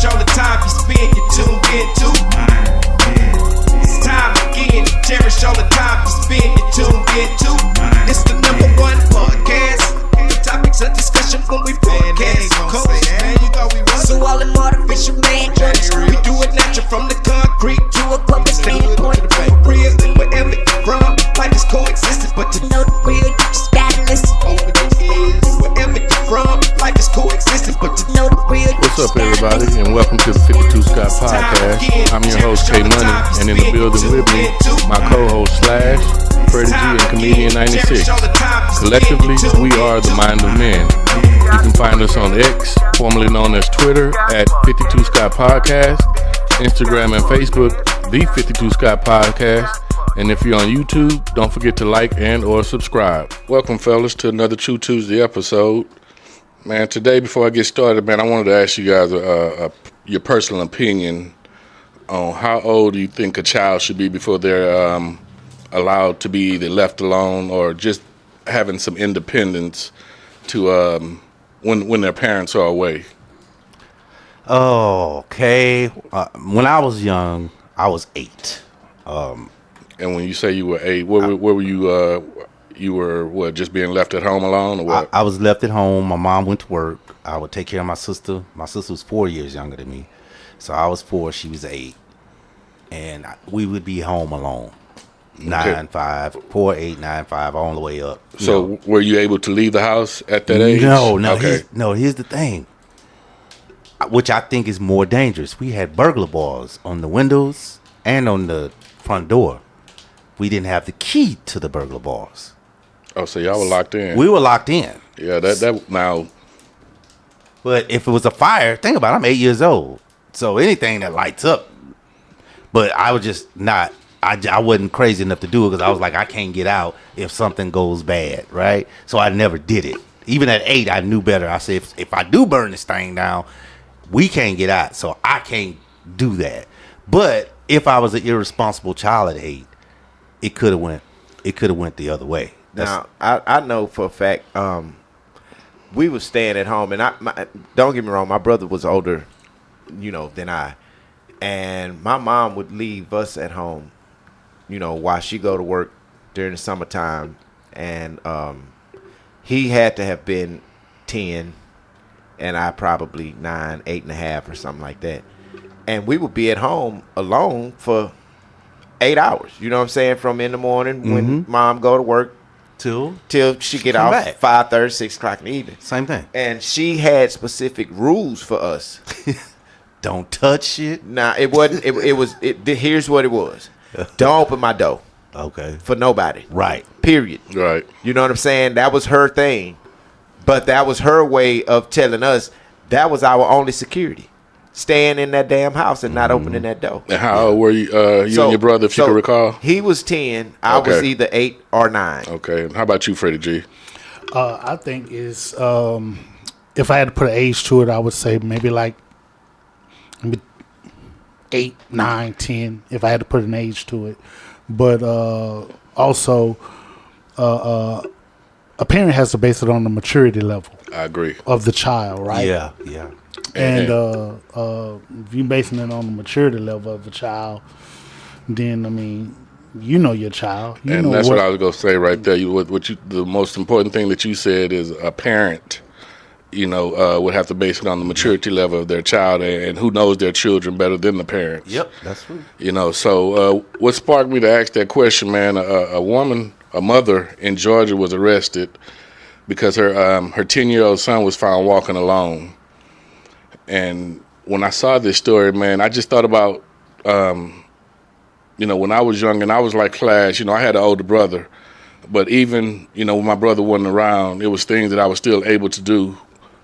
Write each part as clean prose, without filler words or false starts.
Cherish all the time you spend, you tuned into. It's time again. Cherish all the time you spend, you tuned into. It's the number one podcast. The topics of discussion when we broadcast. So all them artificial man jokes, we do it natural from the concrete to a public standpoint. Real, wherever you're from, life is coexisting, but to know the real, you just gotta listen. Wherever you're from, life is coexisting, but to know the real. What's up, everybody, and welcome to the 52 Scott Podcast. I'm your host, K Money, and in the building with me, my co-host Slash, Freddie G, and Comedian 96. Collectively, we are the Mind of Men. You can find us on X, formerly known as Twitter, at 52 Scott Podcast, Instagram and Facebook, the 52 Scott Podcast, and if you're on YouTube, don't forget to like and or subscribe. Welcome, fellas, to another True Tuesday episode. Man, today, before I get started, man, I wanted to ask you guys your personal opinion on how old do you think a child should be before they're allowed to be either left alone or just having some independence to when their parents are away. Oh, okay. When I was young, I was 8. And when you say you were 8, where were you? You were what? Just being left at home alone, or what? I was left at home. My mom went to work. I would take care of my sister. My sister was 4 years younger than me, so I was 4. She was 8, and we would be home alone. 9, 5, 4, 8, 9, 5, all the way up. So, were you able to leave the house at that age? No. Okay. Here's the thing, which I think is more dangerous. We had burglar bars on the windows and on the front door. We didn't have the key to the burglar bars. Oh, so y'all were locked in. We were locked in. Yeah, that now. But if it was a fire, think about it, I'm 8 years old. So anything that lights up. But I was just not. I wasn't crazy enough to do it because I was like, I can't get out if something goes bad, right? So I never did it. Even at 8, I knew better. I said, if I do burn this thing down, we can't get out. So I can't do that. But if I was an irresponsible child at 8, it could have went the other way. Now, I know for a fact we was staying at home, and don't get me wrong, my brother was older, than I, and my mom would leave us at home, while she go to work during the summertime, and he had to have been 10, and I probably 9, 8.5 or something like that, and we would be at home alone for 8 hours. You know what I'm saying? From in the morning when mom go to work till she get off back. 5:30, 6 o'clock in the evening. Same thing. And she had specific rules for us. Don't touch shit. Nah, it wasn't. Here's what it was. Don't open my door. Okay. For nobody. Right. Period. Right. You know what I'm saying? That was her thing. But that was her way of telling us that was our only security. Staying in that damn house and not opening that door. And how old were you? And your brother, if you can recall? He was 10. I was either 8 or 9. Okay. And how about you, Freddie G? I think is if I had to put an age to it, I would say maybe 8, 9, 10. If I had to put an age to it, but also a parent has to base it on the maturity level. I agree. Of the child, right? Yeah. And if you're basing it on the maturity level of the child, then, I mean, your child. And that's what I was going to say right there. The most important thing that you said is a parent, would have to base it on the maturity level of their child, and who knows their children better than the parents. Yep, that's true. So what sparked me to ask that question, man, a mother in Georgia was arrested because her 10-year-old son was found walking alone. And when I saw this story, man, I just thought about, when I was young and I was like Flash, I had an older brother. But even, when my brother wasn't around, it was things that I was still able to do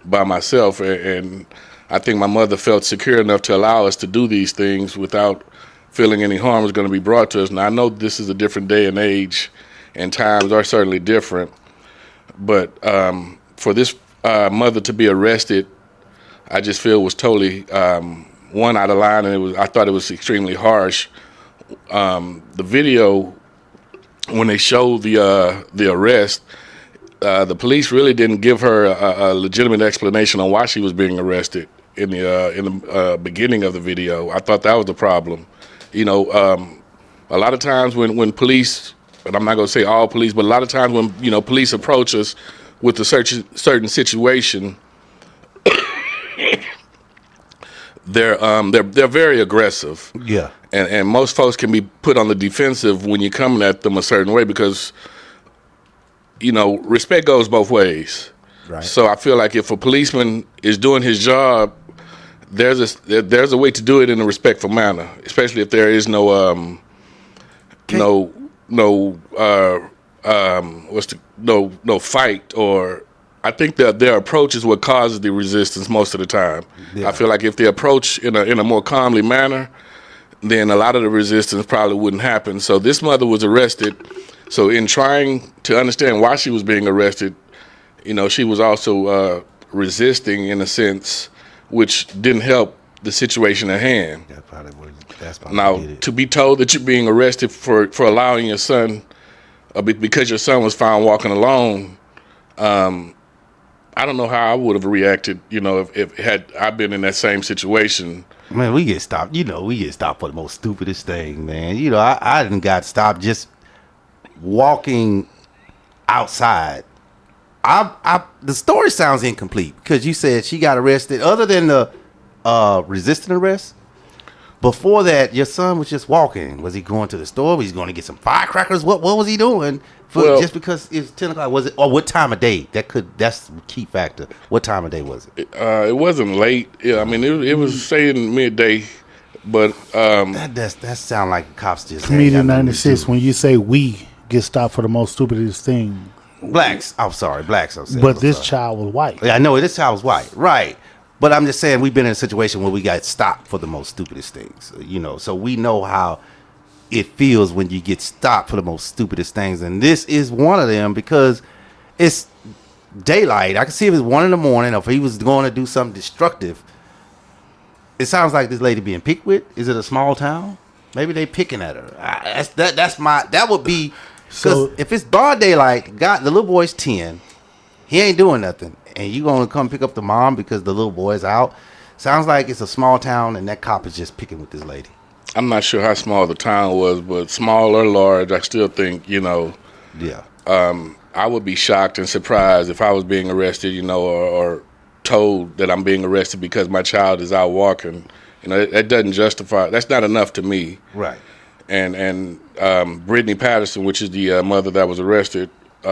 by myself. And I think my mother felt secure enough to allow us to do these things without feeling any harm was going to be brought to us. Now, I know this is a different day and age, and times are certainly different. But for this mother to be arrested, I just feel was totally one out of line, and I thought it was extremely harsh. The video, when they showed the arrest, the police really didn't give her a legitimate explanation on why she was being arrested. in the beginning of the video. I thought that was the problem. You know, a lot of times when police, and I'm not going to say all police, but a lot of times when, you know, police approach us with a certain situation, they're very aggressive. Yeah. And most folks can be put on the defensive when you're coming at them a certain way because, you know, respect goes both ways. Right. So I feel like if a policeman is doing his job, there's a way to do it in a respectful manner, especially if there is no fight, or I think that their approach is what causes the resistance most of the time. Yeah. I feel like if they approach in a more calmly manner, then a lot of the resistance probably wouldn't happen. So this mother was arrested. So in trying to understand why she was being arrested, you know, she was also resisting in a sense, which didn't help the situation at hand. That's probably now, to be told that you're being arrested for allowing your son, because your son was found walking alone, I don't know how I would have reacted, you know, if had I been in that same situation. Man, we get stopped. You know, we get stopped for the most stupidest thing, man. You know, I didn't got stopped just walking outside. The story sounds incomplete because you said she got arrested. Other than the resisting arrest, before that, your son was just walking. Was he going to the store? Was he going to get some firecrackers? What was he doing? Just because it's 10 o'clock, was it? Or what time of day? That's the key factor. What time of day was it? It wasn't late. Yeah, I mean, it was saying midday, but that sound like cops just. Comedian 96. When you say we get stopped for the most stupidest thing, blacks. I'm sorry, blacks. But this child was white. Yeah, I know this child was white, right? But I'm just saying we've been in a situation where we got stopped for the most stupidest things. You know, so we know how it feels when you get stopped for the most stupidest things, and this is one of them because it's daylight. I can see if it's 1 a.m. or if he was going to do something destructive. It sounds like this lady being picked with. Is it a small town? Maybe they picking at her. That would be because if it's broad daylight, the little boy's 10, he ain't doing nothing, and you gonna come pick up the mom because the little boy's out. Sounds like it's a small town, and that cop is just picking with this lady. I'm not sure how small the town was, but small or large, I still think, you know. Yeah. I would be shocked and surprised if I was being arrested, you know, or told that I'm being arrested because my child is out walking. You know, that doesn't justify. That's not enough to me. Right. And Brittany Patterson, which is the mother that was arrested,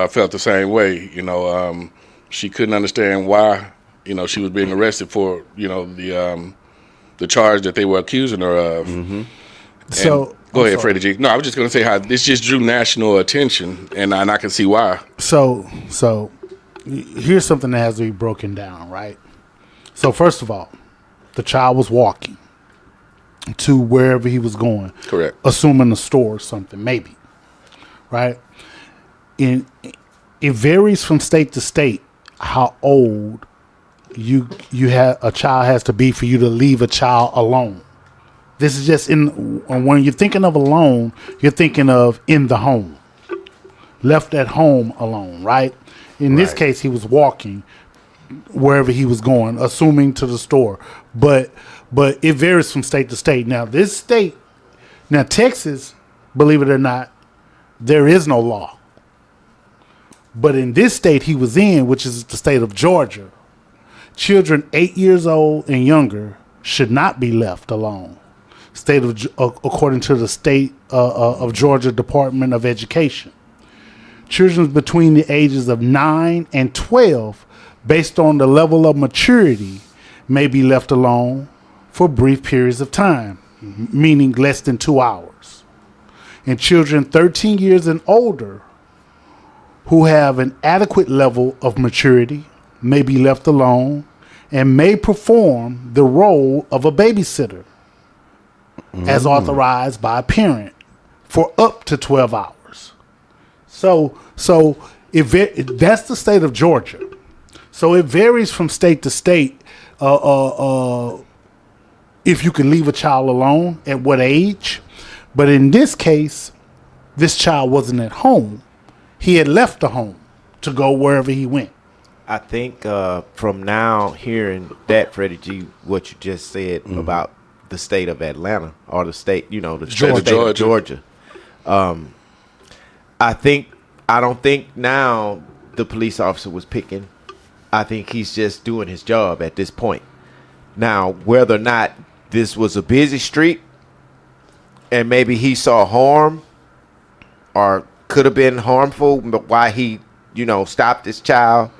felt the same way. You know, she couldn't understand why, you know, she was being arrested for, you know, the charge that they were accusing her of. Mm-hmm. So go ahead, Freddie G. No, I was just going to say how this just drew national attention, and I can see why. So here's something that has to be broken down, right? So first of all, the child was walking to wherever he was going. Correct. Assuming a store or something, maybe. Right? It varies from state to state how old you have a child has to be for you to leave a child alone. This is just when you're thinking of alone, you're thinking of in the home, left at home alone, right? In this case, he was walking wherever he was going, assuming to the store. But it varies from state to state. Now, Texas, believe it or not, there is no law. But in this state he was in, which is the state of Georgia, children 8 years old and younger should not be left alone. According to the state of Georgia Department of Education. Children between the ages of 9 and 12, based on the level of maturity, may be left alone for brief periods of time, meaning less than 2 hours. And children 13 years and older who have an adequate level of maturity may be left alone and may perform the role of a babysitter as authorized by a parent for up to 12 hours. So that's the state of Georgia. So it varies from state to state if you can leave a child alone, at what age. But in this case, this child wasn't at home. He had left the home to go wherever he went. I think from now hearing that, Freddie G, what you just said about the state of Atlanta or the state, the state of Georgia. I don't think now the police officer was picking. I think he's just doing his job at this point. Now, whether or not this was a busy street and maybe he saw harm or could have been harmful, but why he, stopped this child.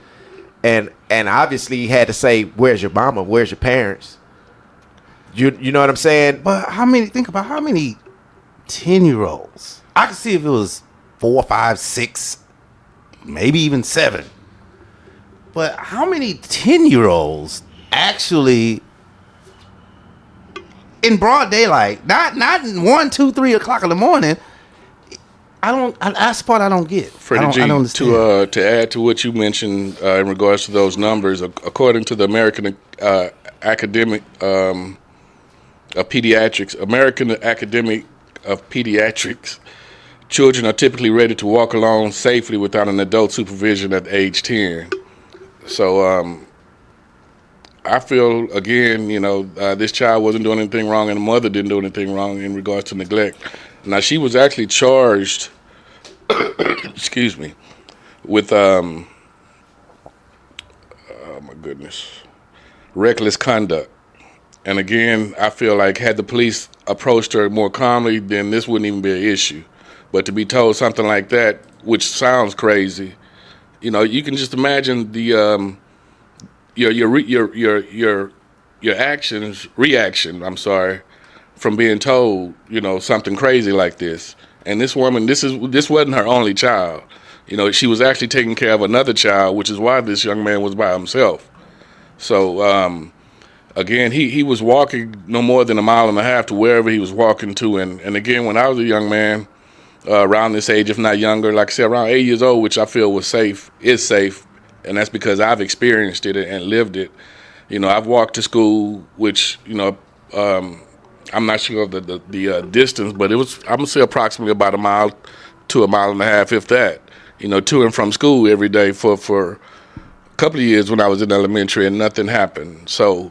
And obviously he had to say, where's your mama? Where's your parents? You know what I'm saying? But think about how many 10-year-olds. I could see if it was 4, 5, 6, maybe even 7. But how many 10-year-olds actually in broad daylight, not 1, 2, 3 o'clock in the morning? That's the part I don't get. Freddie G, I don't understand. To add to what you mentioned in regards to those numbers, according to the American Academic of Pediatrics, children are typically ready to walk alone safely without an adult supervision at age 10. So I feel, again, this child wasn't doing anything wrong and the mother didn't do anything wrong in regards to neglect. Now, she was actually charged, excuse me, with, oh my goodness, reckless conduct. And again, I feel like had the police approached her more calmly, then this wouldn't even be an issue. But to be told something like that, which sounds crazy, you can just imagine the your reaction. I'm sorry, from being told something crazy like this. And this woman, this wasn't her only child. She was actually taking care of another child, which is why this young man was by himself. So again, he was walking no more than 1.5 miles to wherever he was walking to. And again, when I was a young man, around this age, if not younger, like I said, around 8 years old, which I feel is safe, and that's because I've experienced it and lived it. I've walked to school, which I'm not sure of the distance, but it was, I'm gonna say, approximately about 1 mile to 1.5 miles, if that. To and from school every day for a couple of years when I was in elementary, and nothing happened. So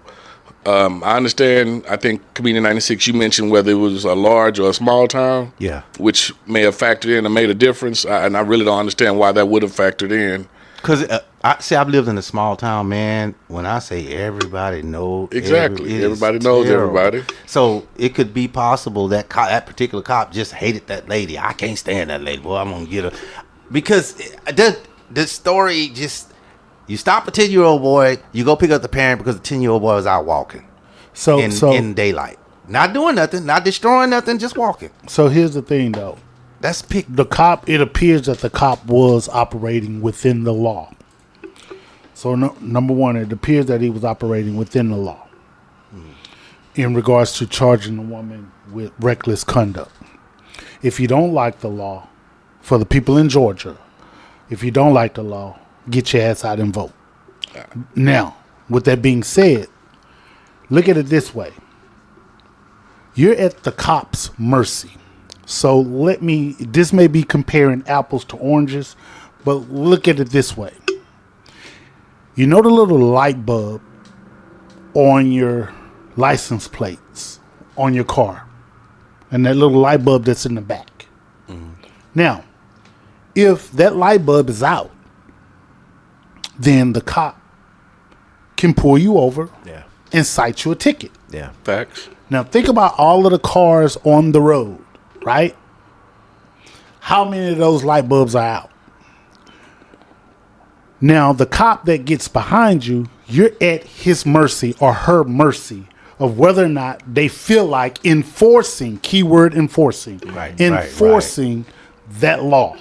I understand. I think Comedian 96, you mentioned whether it was a large or a small town, which may have factored in and made a difference, and I really don't understand why that would have factored in. Because I've lived in a small town, man. When I say everybody knows, exactly, everybody knows everybody. So it could be possible that that particular cop just hated that lady. I can't stand that lady. Boy, I'm gonna get her because the story just. You stop a 10-year-old boy, you go pick up the parent because the 10-year-old boy was out walking. In daylight. Not doing nothing, not destroying nothing, just walking. So here's the thing, though. The cop, it appears that the cop was operating within the law. So number one, it appears that he was operating within the law in regards to charging the woman with reckless conduct. If you don't like the law, for the people in Georgia, if you don't like the law, get your ass out and vote. Now, with that being said, look at it this way. You're at the cop's mercy. So this may be comparing apples to oranges, but look at it this way. The little light bulb on your license plates on your car and that little light bulb that's in the back. Mm-hmm. Now, if that light bulb is out, then the cop can pull you over and cite you a ticket. Yeah. Facts. Now think about all of the cars on the road, right? How many of those light bulbs are out? Now the cop that gets behind you, you're at his mercy or her mercy of whether or not they feel like enforcing, keyword enforcing, that law.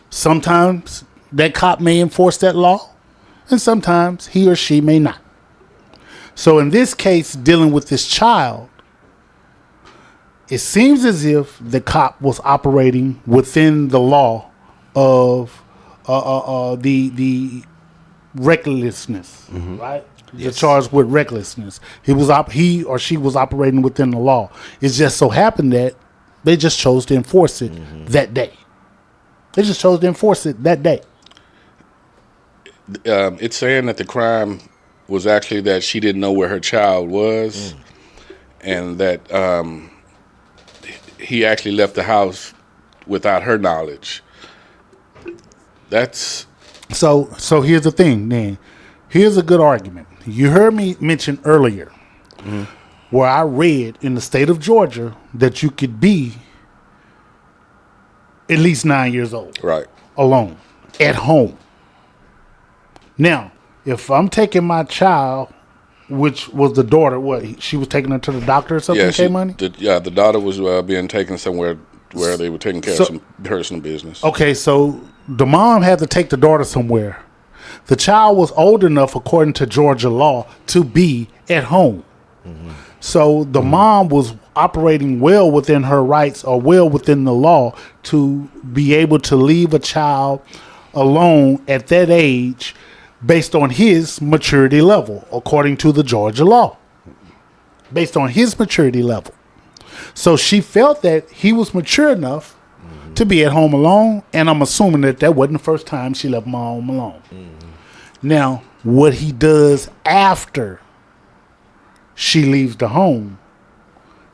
Sometimes that cop may enforce that law, and sometimes he or she may not. So in this case, dealing with this child, it seems as if the cop was operating within the law of the recklessness, right? Yes. Charged with recklessness. He or she was operating within the law. It just so happened that they just chose to enforce it that day. They just chose to enforce it that day. it's saying that the crime was actually that she didn't know where her child was, and that he actually left the house without her knowledge. That's So here's the thing, then. Here's a good argument. You heard me mention earlier where I read in the state of Georgia that you could be at least 9 years old. right. Alone. At home. Now, if I'm taking my child, which was the daughter, what, she was taking her to the doctor or something, Yeah, K-Money? the daughter was being taken somewhere where they were taking care of some personal business. Okay, so the mom had to take the daughter somewhere. The child was old enough, according to Georgia law, to be at home. So the mom was operating well within her rights or well within the law to be able to leave a child alone at that age based on his maturity level, according to the Georgia law. Based on his maturity level. So she felt that he was mature enough to be at home alone, and I'm assuming that wasn't the first time she left mom alone. Now, what he does after she leaves the home,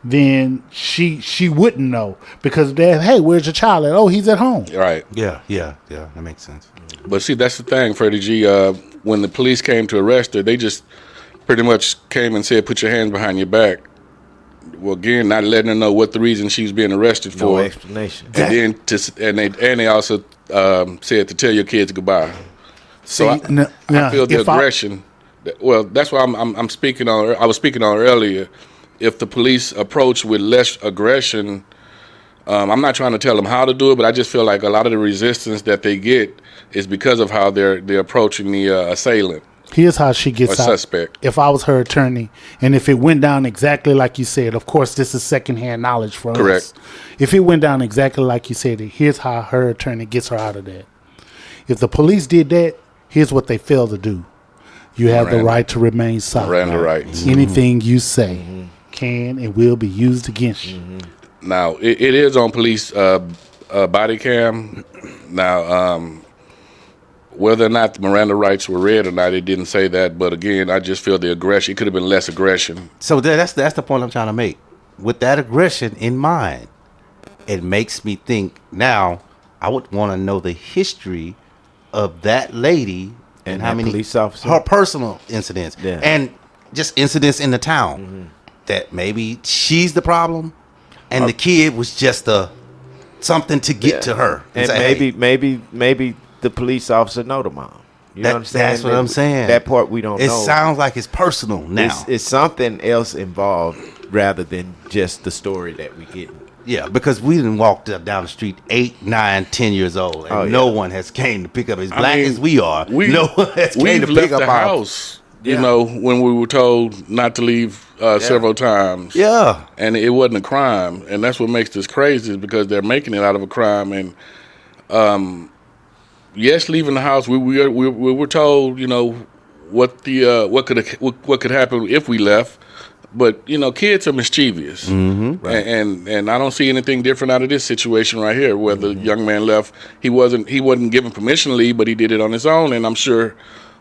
then she wouldn't know, because hey, where's your child at? Oh, he's at home. Right. Yeah, that makes sense. But see, that's the thing, Freddie G. When the police came to arrest her, they just pretty much came and said, "Put your hands behind your back." Well, again, not letting her know what the reason she was being arrested for. No explanation. And then they also said to tell your kids goodbye. So I feel the aggression. Well, that's why I'm speaking on. I was speaking on earlier. If the police approach with less aggression, I'm not trying to tell them how to do it, but I just feel like a lot of the resistance that they get is because of how they're approaching the assailant. Here's how she gets out. Suspect. If I was her attorney, and if it went down exactly like you said, of course, this is secondhand knowledge for us. Correct. If it went down exactly like you said, here's how her attorney gets her out of that. If the police did that, here's what they failed to do. You have the right to remain silent. Miranda rights. Anything you say can and will be used against you. Now, it is on police body cam. Now, whether or not the Miranda rights were read or not, it didn't say that. But again, I just feel the aggression. It could have been less aggression. So that's the point I'm trying to make. With that aggression in mind, it makes me think now I would want to know the history of that lady and how many police officer, her personal incidents, and just incidents in the town that maybe she's the problem and the kid was just something to get to her. And say, maybe the police officer know the mom. You know what I'm saying? That's what I'm saying. That part we don't know. It sounds like it's personal now. It's something else involved rather than just the story that we get. Yeah, because we didn't walk down the street 8, 9, 10 years old, and no one has came to pick up. As black as we are, no one has came to pick up the our house. You know, when we were told not to leave several times. Yeah, and it wasn't a crime, and that's what makes this crazy is because they're making it out of a crime. And yes, leaving the house, we were told, you know, what could happen if we left. But you know, kids are mischievous, right. and I don't see anything different out of this situation right here. Where the young man left, he wasn't given permission to leave, but he did it on his own. And I'm sure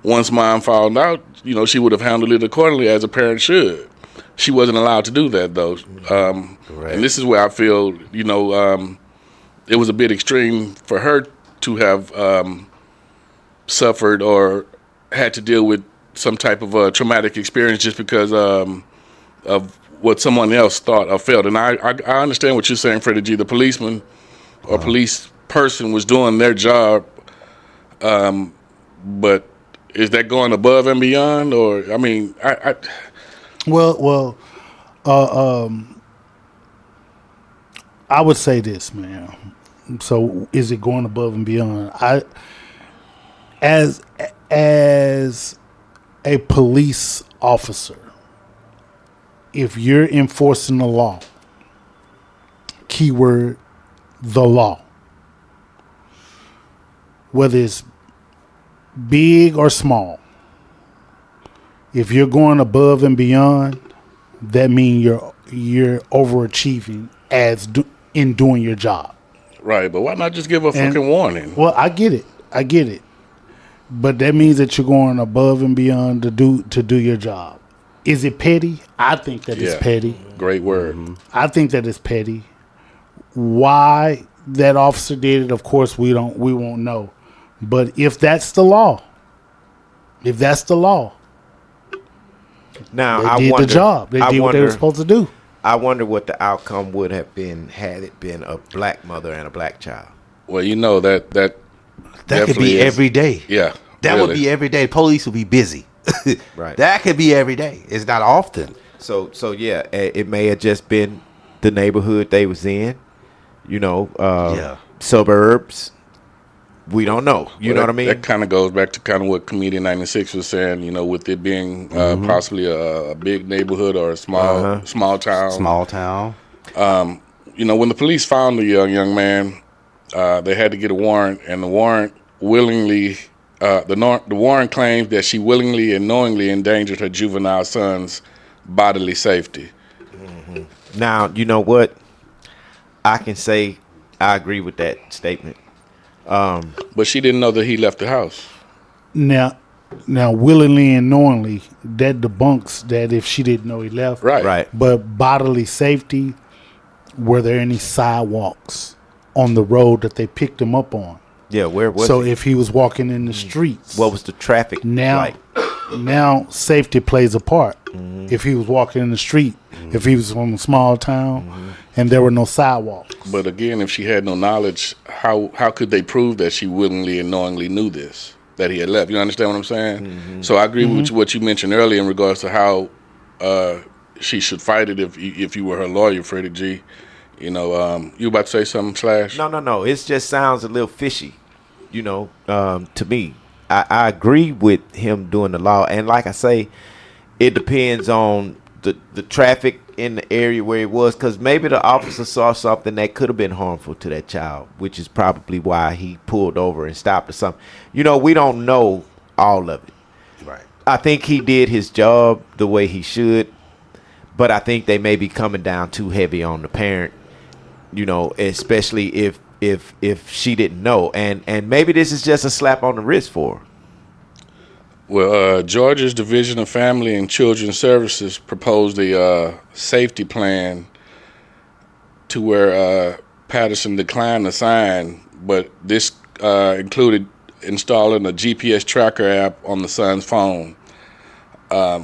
once mom found out, you know, she would have handled it accordingly as a parent should. She wasn't allowed to do that though, and this is where I feel, you know, it was a bit extreme for her to have suffered or had to deal with some type of traumatic experience just because of what someone else thought or felt. And I understand what you're saying, Freddie G. The policeman or police person was doing their job, but is that going above and beyond? Or, I mean, Well, I would say this, man. So, is it going above and beyond? As a police officer, if you're enforcing the law, keyword, the law, whether it's big or small, if you're going above and beyond, that means you're overachieving in doing your job. Right, but why not just give a fucking warning? Well, I get it. but that means that you're going above and beyond to do your job. Is it petty? I think that it's petty. Great word. I think that it's petty. Why that officer did it, of course, we won't know. But if that's the law, now they did the job. They did what they were supposed to do. I wonder what the outcome would have been had it been a black mother and a black child. Well, you know that could be every day. Yeah, that would be every day. Police would be busy. Right. That could be every day. It's not often. So yeah, it may have just been the neighborhood they was in. You know, suburbs. We don't know. You know what I mean? That kind of goes back to kind of what Comedian 96 was saying, you know, with it being possibly a big neighborhood or a small town. Small town. You know, when the police found the young man, they had to get a warrant, and the warrant willingly, the warrant claims that she willingly and knowingly endangered her juvenile son's bodily safety. Now, you know what? I can say I agree with that statement. But she didn't know that he left the house. Now, willingly and knowingly, that debunks that if she didn't know he left. Right. But bodily safety, were there any sidewalks on the road that they picked him up on? Yeah, where was So he? if he was walking in the streets. What was the traffic like? Now safety plays a part. If he was walking in the street, if he was from a small town, and there were no sidewalks. But again, if she had no knowledge, how could they prove that she willingly and knowingly knew this, that he had left? You understand what I'm saying? So I agree with what you mentioned earlier in regards to how she should fight it if you were her lawyer, Freddie G. You know, you about to say something, Slash? No. It just sounds a little fishy, you know, to me. I agree with him doing the law. And like I say, it depends on the traffic in the area where it was, because maybe the officer saw something that could have been harmful to that child, which is probably why he pulled over and stopped or something. You know, we don't know all of it. Right. I think he did his job the way he should, but I think they may be coming down too heavy on the parent, you know, especially if she didn't know. And maybe this is just a slap on the wrist for her. Well, Georgia's Division of Family and Children's Services proposed a safety plan to where Patterson declined the sign, but this included installing a GPS tracker app on the son's phone. I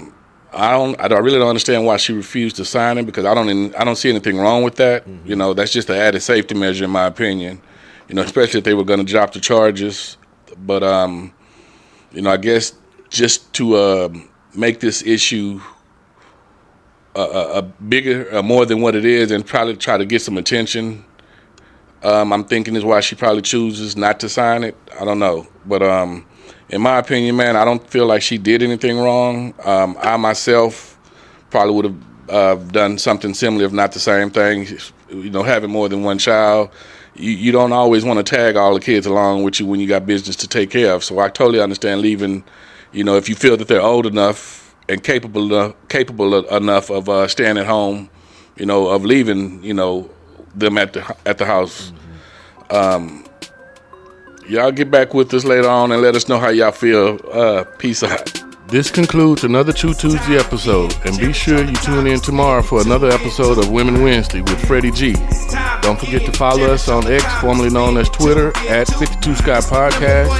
really don't understand why she refused to sign it, because I don't see anything wrong with that. You know, that's just an added safety measure in my opinion. You know, especially if they were going to drop the charges. But you know, I guess just to make this issue a bigger, more than what it is, and probably try to get some attention, I'm thinking is why she probably chooses not to sign it. I don't know, but in my opinion, man, I don't feel like she did anything wrong. I myself probably would have done something similar, if not the same thing. You know, having more than one child, you don't always want to tag all the kids along with you when you got business to take care of. So I totally understand leaving. You know, if you feel that they're old enough and capable enough of staying at home, you know, of leaving, you know, them at the house. Y'all get back with us later on and let us know how y'all feel. Peace out. This concludes another True Tuesday episode, and be sure you tune in tomorrow for another episode of Women Wednesday with Freddie G. Don't forget to follow us on X, formerly known as Twitter, at 52 Sky Podcast,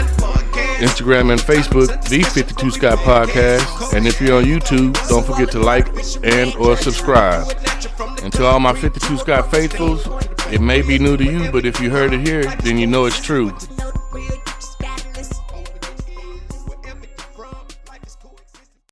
Instagram and Facebook, the 52 Sky Podcast, and if you're on YouTube, don't forget to like and or subscribe. And to all my 52 Sky faithfuls, it may be new to you, but if you heard it here, then you know it's true.